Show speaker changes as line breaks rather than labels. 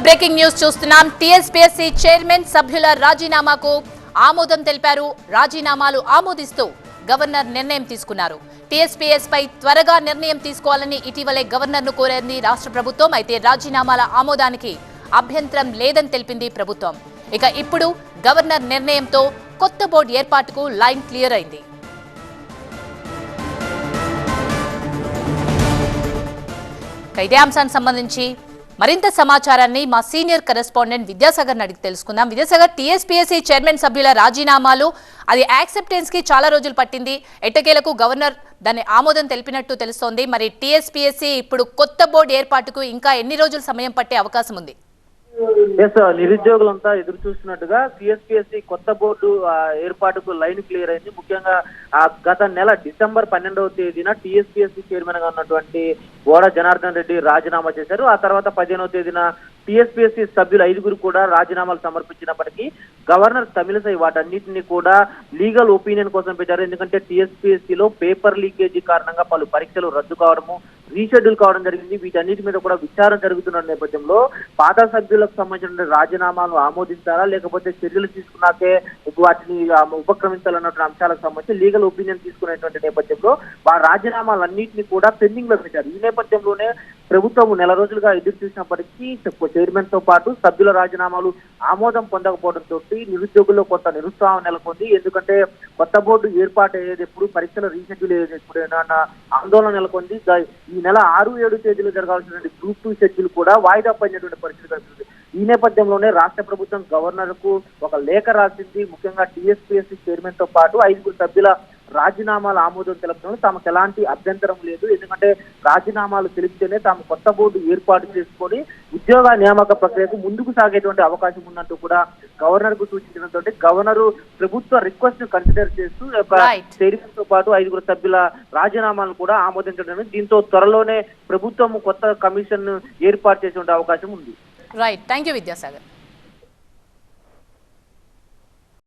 Breaking news చూస్తున్నాం. TSPSC chairman సభ్యుల రాజీనామాకు ఆమోదం తెలిపారు. రాజీనామాలు ఆమోదిస్తూ గవర్నర్ నిర్ణయం తీసుకున్నారు. టీఎస్పీఎస్ పై త్వరగా నిర్ణయం తీసుకోవాలని ఇటీవలే గవర్నర్ను కోరింది రాష్ట్ర ప్రభుత్వం. అయితే రాజీనామాల ఆమోదానికి అభ్యంతరం లేదని తెలిపింది ప్రభుత్వం. ఇక ఇప్పుడు గవర్నర్ నిర్ణయంతో కొత్త బోర్డు ఏర్పాటుకు లైన్ క్లియర్ అయింది. ఇదే అంశానికి సంబంధించి మరింత సమాచారాన్ని మా సీనియర్ కరెస్పాండెంట్ విద్యాసాగర్ అడిగి తెలుసుకుందాం. విద్యాసాగర్, టీఎస్పీఎస్సీ చైర్మన్ సభ్యుల రాజీనామాలు అది యాక్సెప్టెన్స్ కి చాలా రోజులు పట్టింది. ఎట్టకేలకు గవర్నర్ దాన్ని ఆమోదం తెలిపినట్టు తెలుస్తోంది. మరి టీఎస్పీఎస్సీ ఇప్పుడు కొత్త బోర్డు ఏర్పాటుకు ఇంకా ఎన్ని రోజులు సమయం పట్టే అవకాశం ఉంది?
నిరుద్యోగులంతా ఎదురు చూస్తున్నట్టుగా టీఎస్పీఎస్సీ కొత్త బోర్డు ఏర్పాటుకు లైన్ క్లియర్ అయింది. ముఖ్యంగా గత నెల డిసెంబర్ 12వ తేదీన టీఎస్పీఎస్సీ చైర్మన్ గా ఉన్నటువంటి బోడ జనార్దన్ రెడ్డి రాజీనామా చేశారు. ఆ తర్వాత 15వ తేదీన టీఎస్పీఎస్సీ సభ్యులు 5గురు కూడా రాజీనామాలు సమర్పించినప్పటికీ గవర్నర్ తమిళసై వాటన్నిటిని కూడా లీగల్ ఒపీనియన్ కోసం పెట్టారు. ఎందుకంటే టీఎస్పీఎస్సీలో పేపర్ లీకేజీ కారణంగా పలు పరీక్షలు రద్దు కావడము, రీషెడ్యూల్ కావడం జరిగింది. వీటన్నిటి మీద కూడా విచారణ జరుగుతున్న నేపథ్యంలో పాత సభ్యులకు సంబంధించిన రాజీనామాలు ఆమోదించాలా లేకపోతే చర్యలు తీసుకున్నాకే వాటిని ఉపక్రమించాలన్నటువంటి అంశాలకు సంబంధించి లీగల్ ఒపీనియన్ తీసుకునేటువంటి నేపథ్యంలో ఆ రాజీనామాలన్నింటినీ కూడా పెండింగ్ లో పెట్టారు. ఈ నేపథ్యంలోనే ప్రభుత్వం నెల రోజులుగా ఎదురు చూసినప్పటికీ చైర్మన్ తో పాటు సభ్యుల రాజీనామాలు ఆమోదం పొందకపోవడంతో నిరుద్యోగుల్లో కొంత నిరుత్సాహం నెలకొంది. ఎందుకంటే కొత్త బోర్డు ఏర్పాటు అయ్యేది ఎప్పుడు, పరీక్షల రీషెడ్యూల్ అయ్యేది ఎప్పుడైనా అన్న ఆందోళన నెలకొంది. ఈ నెల 6-7 తేదీలు జరగాల్సినటువంటి గ్రూప్ 2 షెడ్యూల్ కూడా వాయిదా పడినటువంటి పరిస్థితి కనిపిస్తుంది. ఈ నేపథ్యంలోనే రాష్ట్ర ప్రభుత్వం గవర్నర్ కు ఒక లేఖ రాసింది. ముఖ్యంగా టీఎస్పీఎస్సీ చైర్మన్ తో పాటు 5గురు సభ్యుల రాజీనామాల ఆమోదం తెలపడం తమకు ఎలాంటి అభ్యంతరం లేదు. ఎందుకంటే రాజీనామాలు తెలిపితేనే తాము కొత్త బోర్డు ఏర్పాటు చేసుకొని ఉద్యోగ నియామక ప్రక్రియకు ముందుకు సాగేటువంటి అవకాశం ఉన్నట్టు కూడా గవర్నర్ కు సూచించడంతో గవర్నర్ ప్రభుత్వ రిక్వెస్ట్ ను కన్సిడర్ చేస్తూ చైర్మన్ తో పాటు 5గురు సభ్యుల రాజీనామాలను కూడా ఆమోదించడం. దీంతో త్వరలోనే ప్రభుత్వం కొత్త కమిషన్ ఏర్పాటు చేసే అవకాశం ఉంది.
Right, thank you Vidyasagar.